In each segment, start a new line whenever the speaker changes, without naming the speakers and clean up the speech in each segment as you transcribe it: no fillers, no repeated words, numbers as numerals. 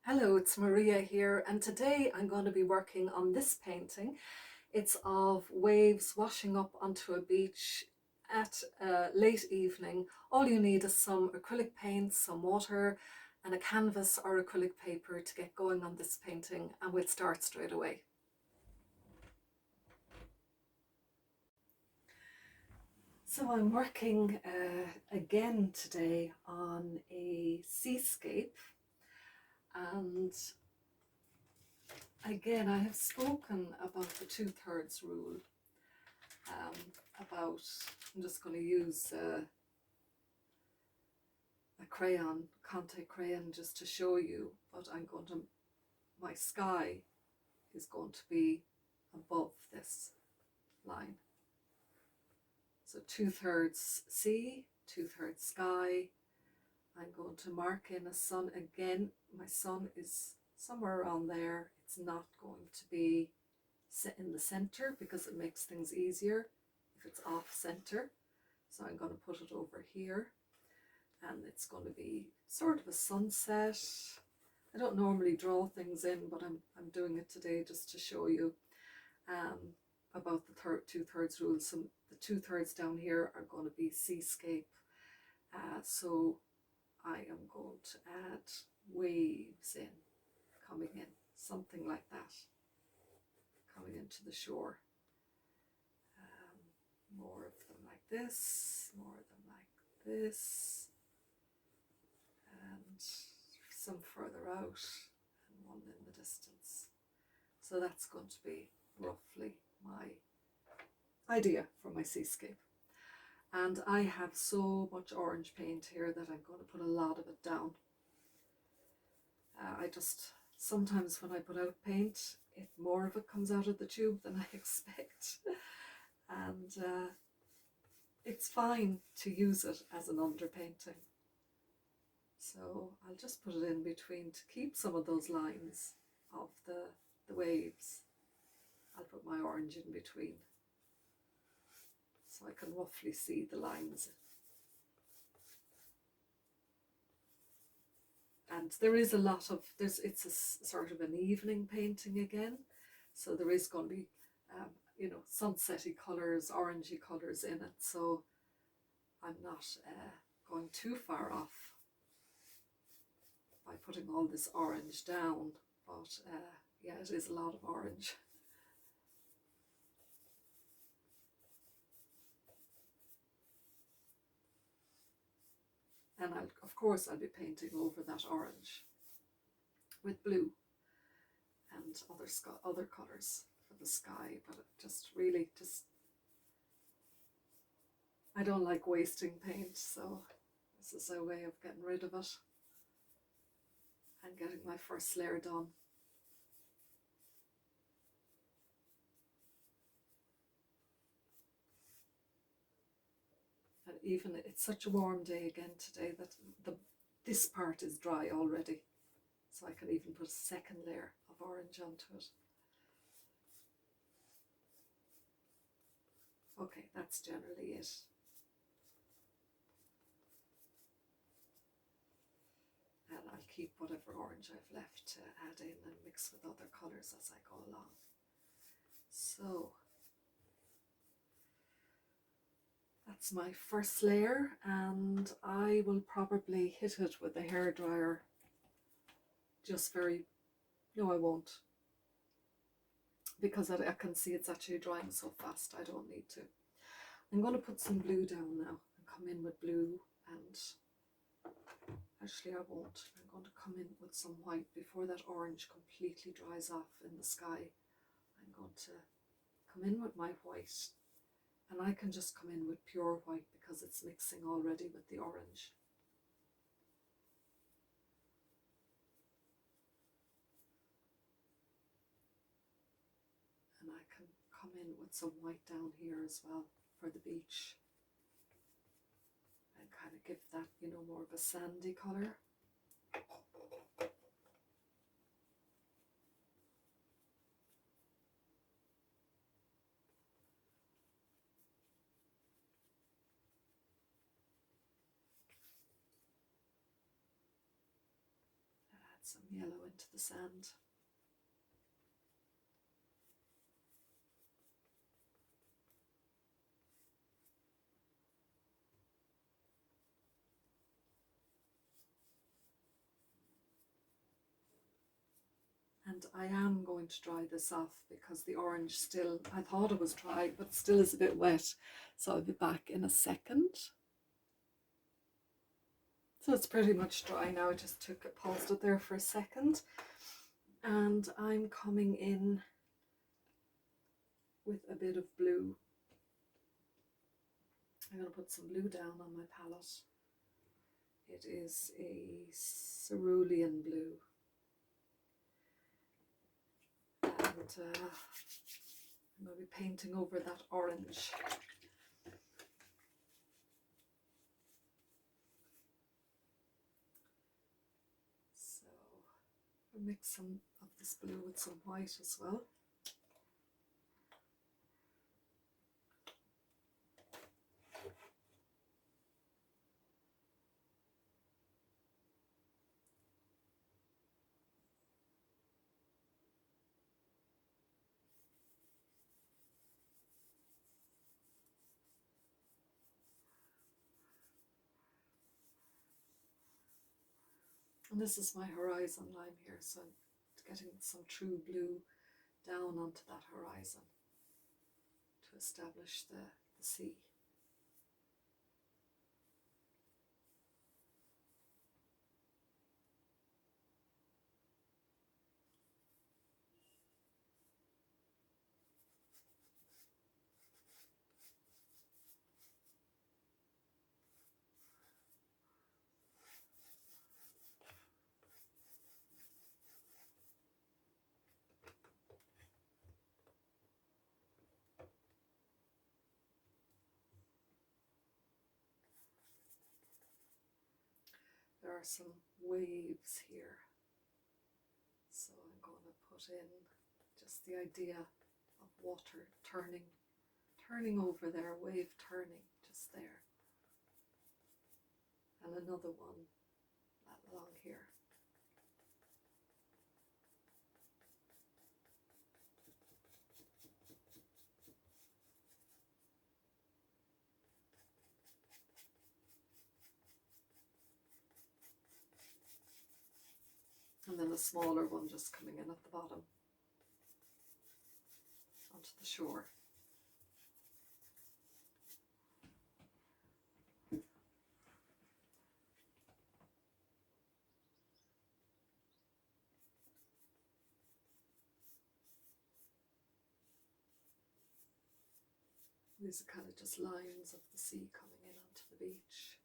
Hello, it's Maria here, and today I'm going to be working on this painting. It's of waves washing up onto a beach at a late evening. All you need is some acrylic paint, some water, and a canvas or acrylic paper to get going on this painting, and we'll start straight away. So I'm working again today on a seascape, and again I have spoken about the 2/3 rule. I'm just going to use a crayon, Conte crayon, just to show you, but my sky is going to be above this line. So 2/3 sea, 2/3 sky. I'm going to mark in a sun again. My sun is somewhere around there. It's not going to be set in the center because it makes things easier if it's off center. So I'm going to put it over here, and it's going to be sort of a sunset. I don't normally draw things in, but I'm doing it today just to show you about the 2/3 rule. So the 2/3 down here are going to be seascape. So I am going to add waves in, coming in, something like that, coming into the shore. More of them like this, more of them like this, and some further out, and one in the distance. So that's going to be roughly my idea for my seascape. And I have so much orange paint here that I'm going to put a lot of it down. Sometimes when I put out paint, more of it comes out of the tube than I expect. And it's fine to use it as an underpainting. So I'll just put it in between to keep some of those lines of the waves. I'll put my orange in between so I can roughly see the lines. And there is a lot of, it's a sort of an evening painting again. So there is going to be, sunsetty colours, orangey colours in it. So I'm not going too far off by putting all this orange down. But yeah, it is a lot of orange. And of course I'll be painting over that orange with blue and other colours for the sky, but it just I don't like wasting paint, so this is a way of getting rid of it and getting my first layer done. And even it's such a warm day again today that this part is dry already, so I can even put a second layer of orange onto it. Okay, that's generally it. And I'll keep whatever orange I've left to add in and mix with other colours as I go along. So that's my first layer, and I will probably hit it with a hairdryer. No, I won't, because I can see it's actually drying so fast. I don't need to. I'm going to put some blue down now and come in with blue, and actually I won't. I'm going to come in with some white before that orange completely dries off in the sky. I'm going to come in with my white, and I can just come in with pure white because it's mixing already with the orange. And I can come in with some white down here as well for the beach and kind of give that, more of a sandy colour. some yellow into the sand. And I am going to dry this off because the orange still, I thought it was dry, but still is a bit wet. So I'll be back in a second. So it's pretty much dry now. I just paused it there for a second. And I'm coming in with a bit of blue. I'm going to put some blue down on my palette. It is a cerulean blue. And I'm going to be painting over that orange. So I'll mix some of this blue with some white as well. And this is my horizon line here, so I'm getting some true blue down onto that horizon to establish the sea. There are some waves here, so I'm going to put in just the idea of water turning over there, wave turning just there, and another one along here. And then a smaller one just coming in at the bottom onto the shore. These are kind of just lines of the sea coming in onto the beach.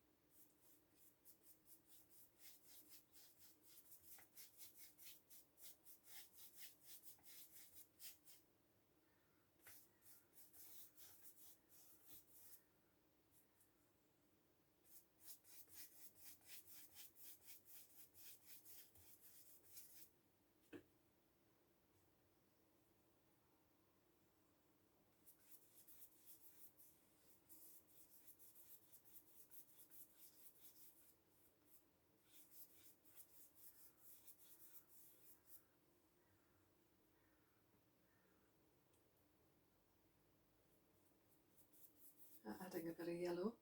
Adding a bit of yellow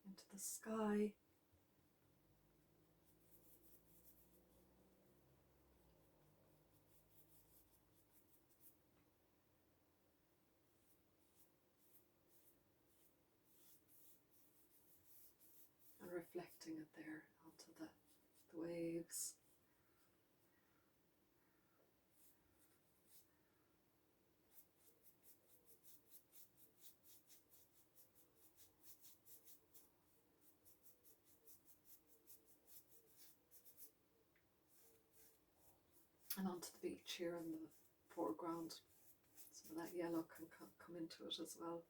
into the sky. And reflecting it there onto the waves. And onto the beach here in the foreground. Some of that yellow can come into it as well.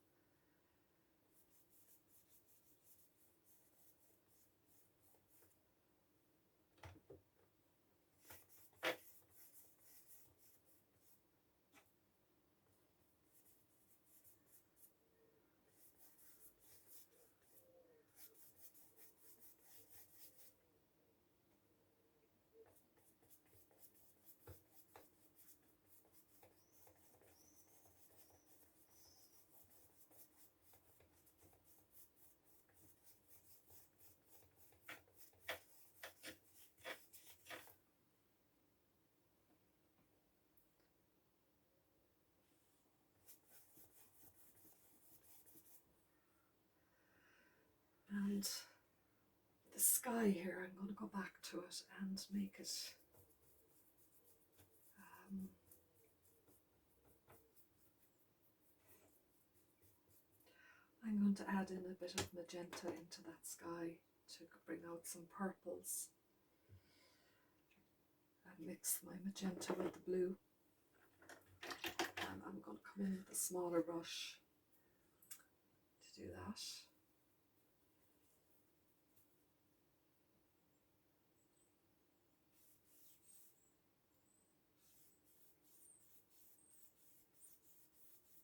And the sky here, I'm going to go back to it and make it I'm going to add in a bit of magenta into that sky to bring out some purples and mix my magenta with the blue. And I'm going to come in with a smaller brush to do that.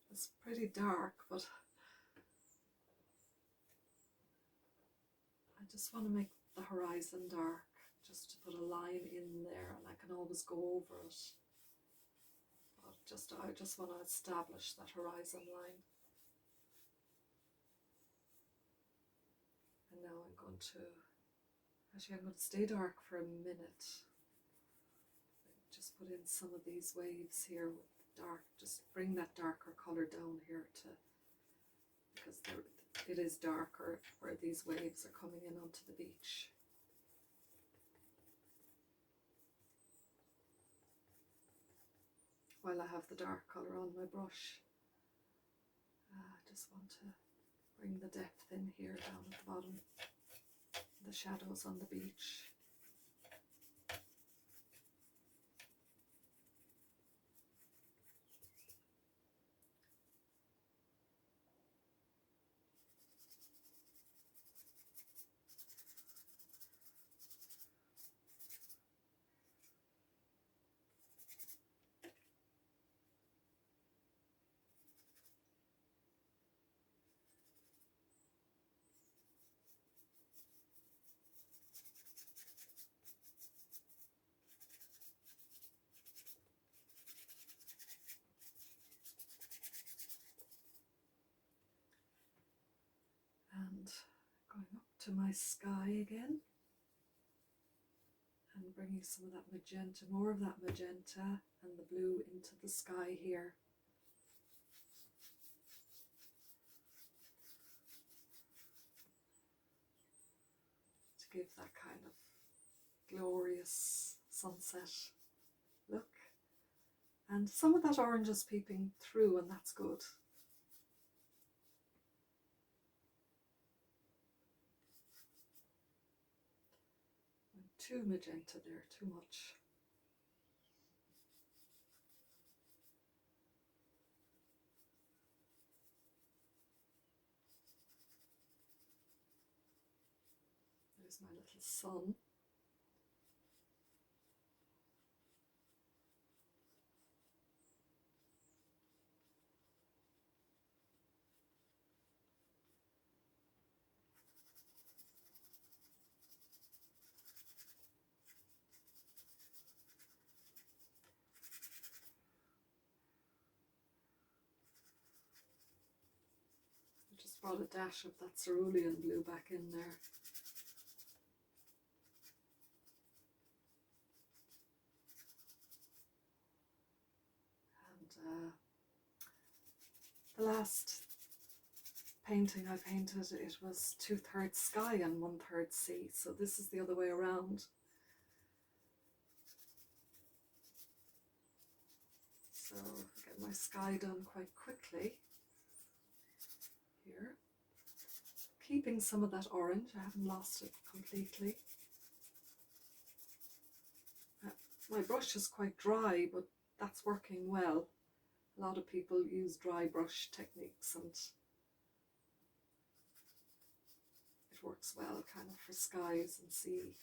It's pretty dark, but I just want to make the horizon dark, just to put a line in there, and I can always go over it. But I just want to establish that horizon line. And now I'm going to stay dark for a minute. Just put in some of these waves here with dark, just bring that darker colour down here because it is darker where these waves are coming in onto the beach. While I have the dark colour on my brush, I just want to bring the depth in here down at the bottom, the shadows on the beach. And going up to my sky again and bringing some of that magenta, more of that magenta and the blue into the sky here. To give that kind of glorious sunset look. And some of that orange is peeping through, and that's good. Too magenta there, too much. There's my little sun. Brought a dash of that cerulean blue back in there. And the last painting I painted, it was 2/3 sky and 1/3 sea, so this is the other way around. So I get my sky done quite quickly. Here, keeping some of that orange, I haven't lost it completely. My brush is quite dry, but that's working well. A lot of people use dry brush techniques and it works well kind of for skies and sea.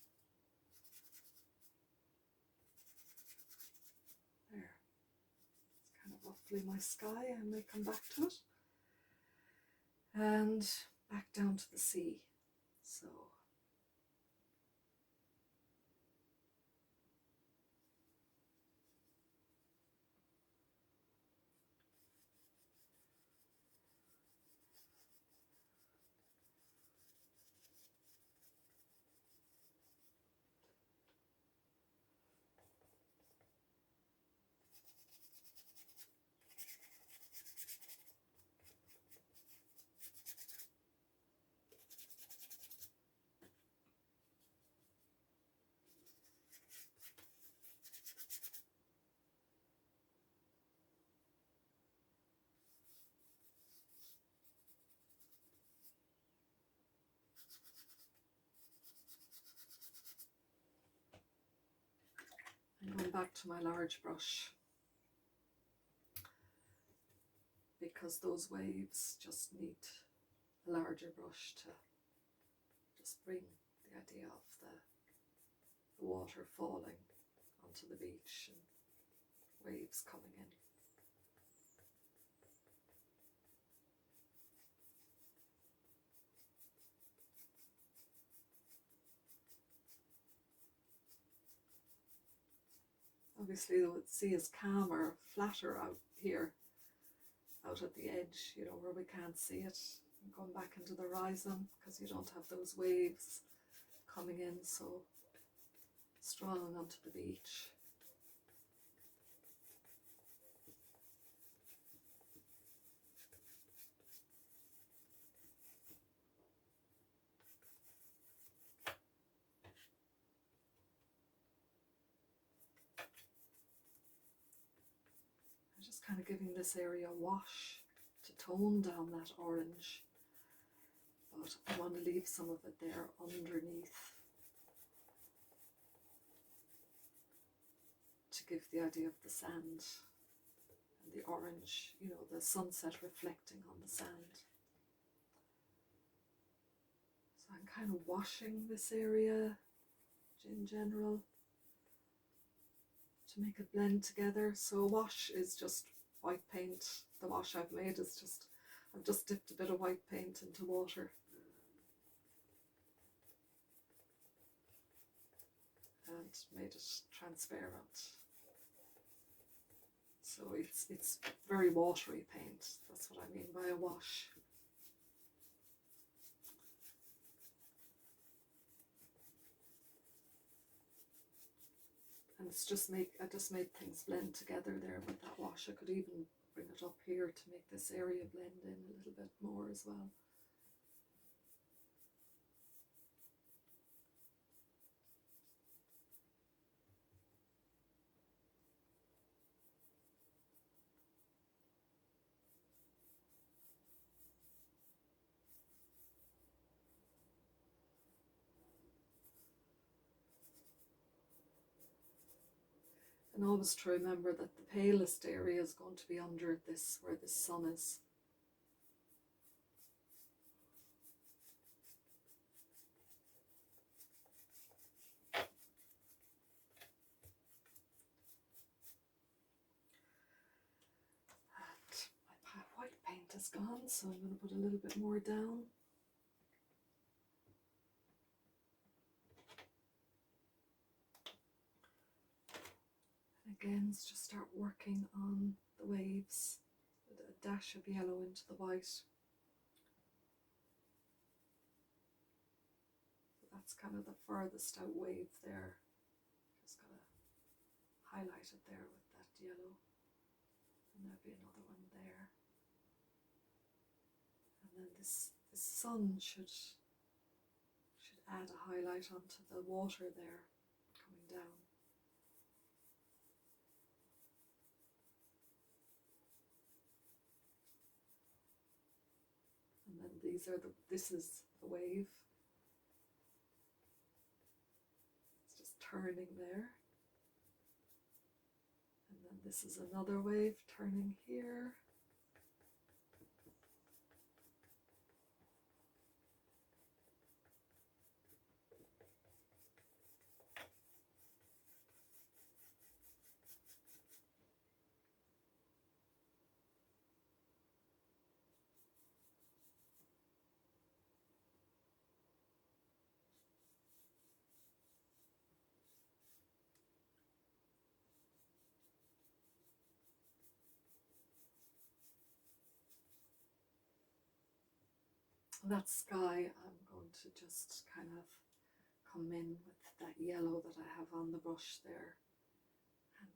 There, it's kind of roughly my sky. I may come back to it. And back down to the sea. So I'm going back to my large brush because those waves just need a larger brush to just bring the idea of the water falling onto the beach and waves coming in. Obviously the sea is calmer, flatter out here, out at the edge, you know, where we can't see it. I'm going back into the horizon because you don't have those waves coming in so strong onto the beach. I'm just kind of giving this area a wash to tone down that orange, but I want to leave some of it there underneath to give the idea of the sand and the orange, you know, the sunset reflecting on the sand. So I'm kind of washing this area in general to make it blend together. So a wash is just white paint. The wash I've made is just, I've just dipped a bit of white paint into water and made it transparent. So it's very watery paint. That's what I mean by a wash. And it's just I just made things blend together there with that wash. I could even bring it up here to make this area blend in a little bit more as well. And always to remember that the palest area is going to be under this, where the sun is. And my white paint is gone, so I'm going to put a little bit more down. Again, let's just start working on the waves with a dash of yellow into the white. So that's kind of the furthest out wave there. Just gotta highlight it there with that yellow. And there'll be another one there. And then this sun should add a highlight onto the water there coming down. And then this is the wave. It's just turning there. And then this is another wave turning here. That sky, I'm going to just kind of come in with that yellow that I have on the brush there and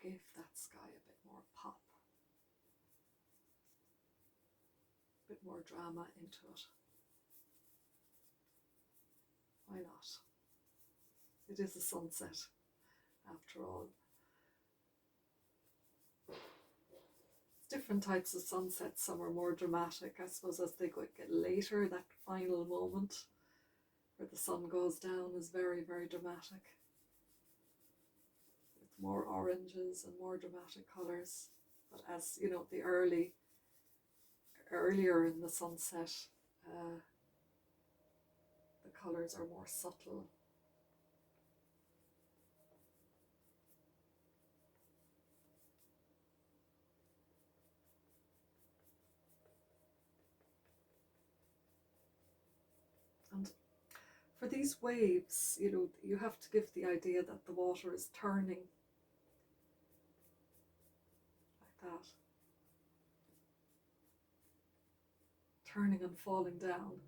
give that sky a bit more pop, a bit more drama into it. Why not? It is a sunset after all. Different types of sunsets. Some are more dramatic, I suppose, as they get later. That final moment where the sun goes down is very, very dramatic, with more oranges and more dramatic colours. But as you know, the earlier in the sunset, the colours are more subtle. And for these waves, you know, you have to give the idea that the water is turning like that, turning and falling down.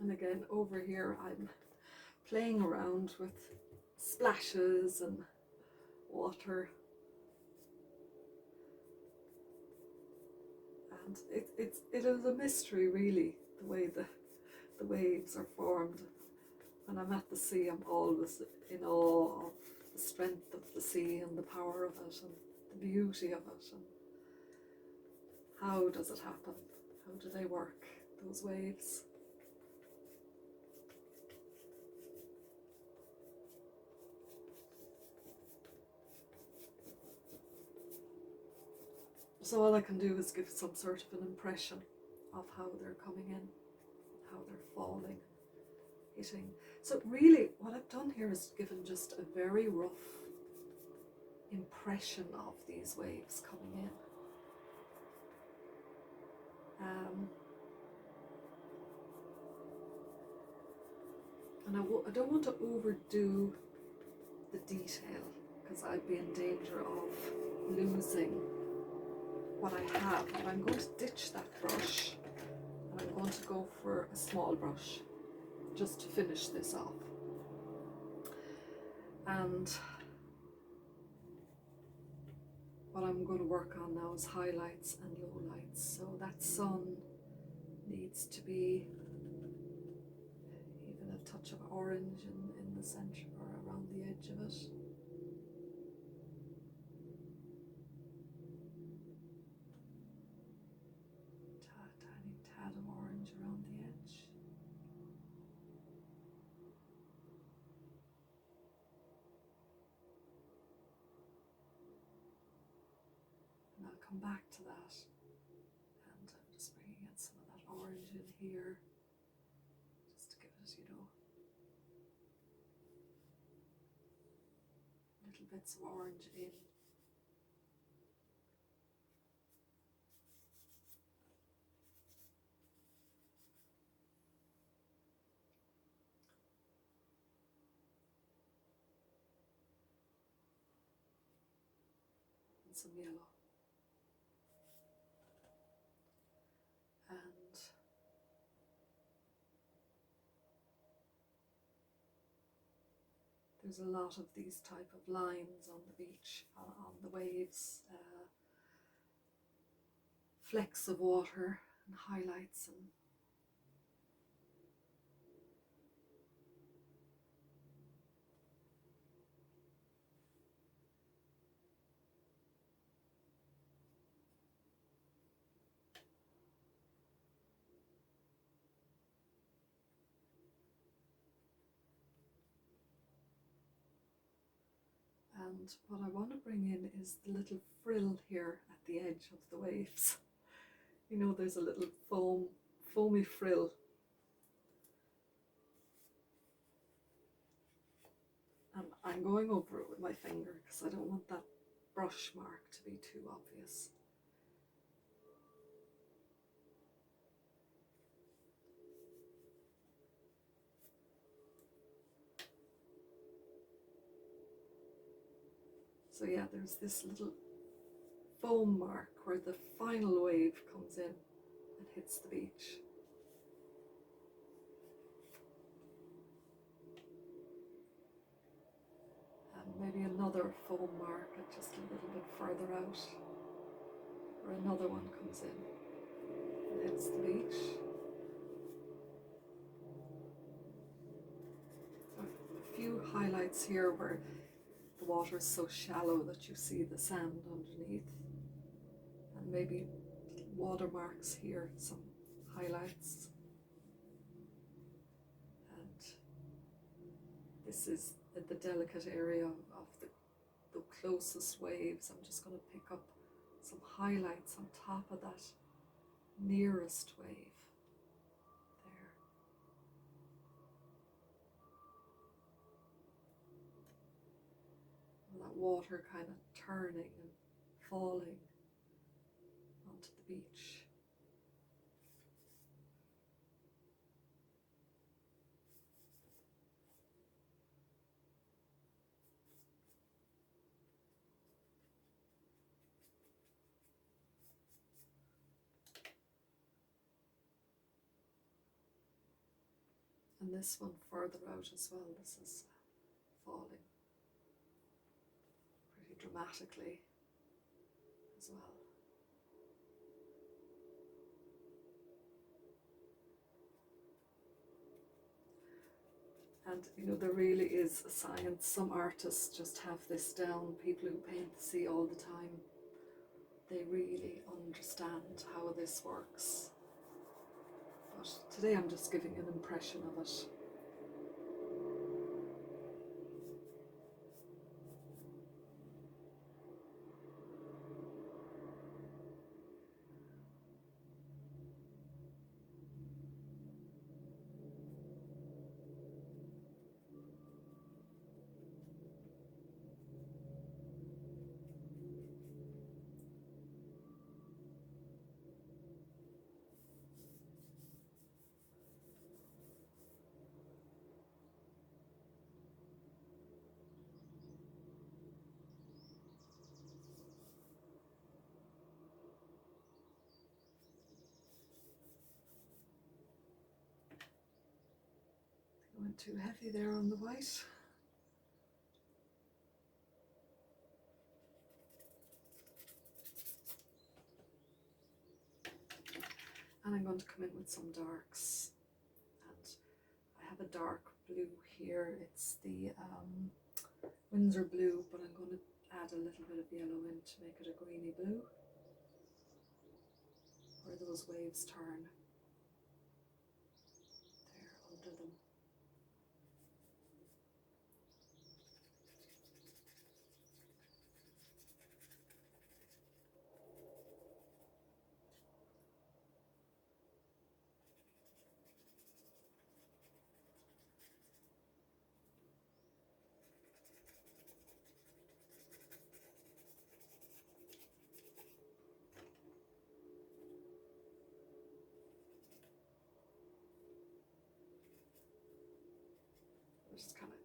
And again, over here, I'm playing around with splashes and water. And it is a mystery, really, the way the waves are formed. When I'm at the sea, I'm always in awe of the strength of the sea and the power of it and the beauty of it. And how does it happen? How do they work, those waves? So all I can do is give some sort of an impression of how they're coming in, how they're falling, hitting. So really what I've done here is given just a very rough impression of these waves coming in. And I don't want to overdo the detail because I'd be in danger of losing what I have. But I'm going to ditch that brush and I'm going to go for a small brush just to finish this off. And what I'm going to work on now is highlights and lowlights. So that sun needs to be even a touch of orange in the center or around the edge of it. Tiny tad of orange around the edge. And I'll come back to that. And I'm just bringing in some of that orange in here, just to give it, you know, little bits of orange in. And some yellow. And there's a lot of these type of lines on the beach, on the waves, flecks of water and highlights and and what I want to bring in is the little frill here at the edge of the waves. You know, there's a little foamy frill. And I'm going over it with my finger because I don't want that brush mark to be too obvious. So yeah, there's this little foam mark where the final wave comes in and hits the beach. And maybe another foam mark at just a little bit further out, where another one comes in and hits the beach. A few highlights here where the water is so shallow that you see the sand underneath, and maybe watermarks here, some highlights. And this is the delicate area of the closest waves. I'm just going to pick up some highlights on top of that nearest wave there. And that water kind of turning and falling onto the beach. And this one further out as well, this is falling pretty dramatically as well. And you know, there really is a science. Some artists just have this down. People who paint the sea all the time, they really understand how this works. But today I'm just giving an impression of it. I went too heavy there on the white. And I'm going to come in with some darks. And I have a dark blue here. It's the Windsor blue, but I'm going to add a little bit of yellow in to make it a greeny blue, where those waves turn there under them. I'm just kind of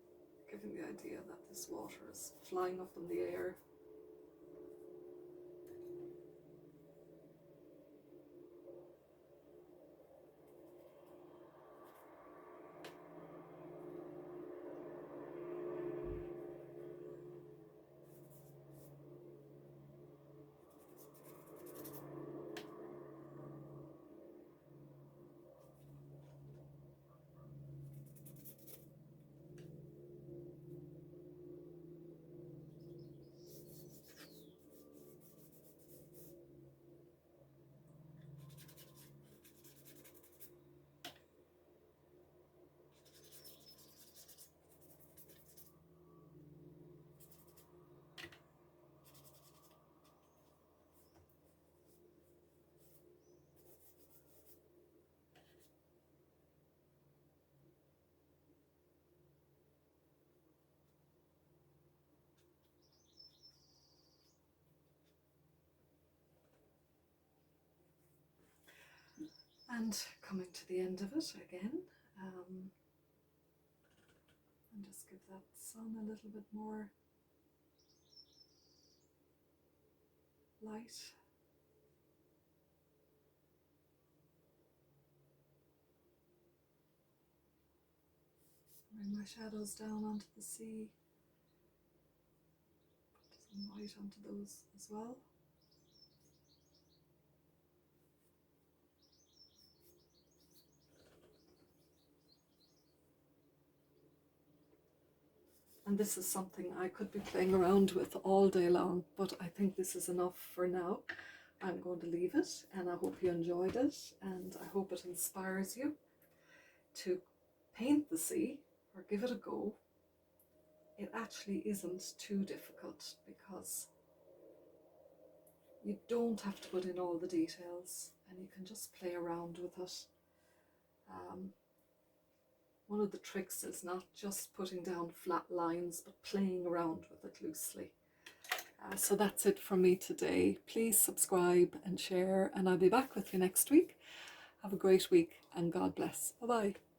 giving the idea that this water is flying up in the air. And coming to the end of it again, and just give that sun a little bit more light. Bring my shadows down onto the sea. Put some white onto those as well. And this is something I could be playing around with all day long, but I think this is enough for now. I'm going to leave it, and I hope you enjoyed it, and I hope it inspires you to paint the sea or give it a go. It actually isn't too difficult because you don't have to put in all the details, and you can just play around with it. One of the tricks is not just putting down flat lines, but playing around with it loosely. So that's it from me today. Please subscribe and share, and I'll be back with you next week. Have a great week, and God bless. Bye-bye.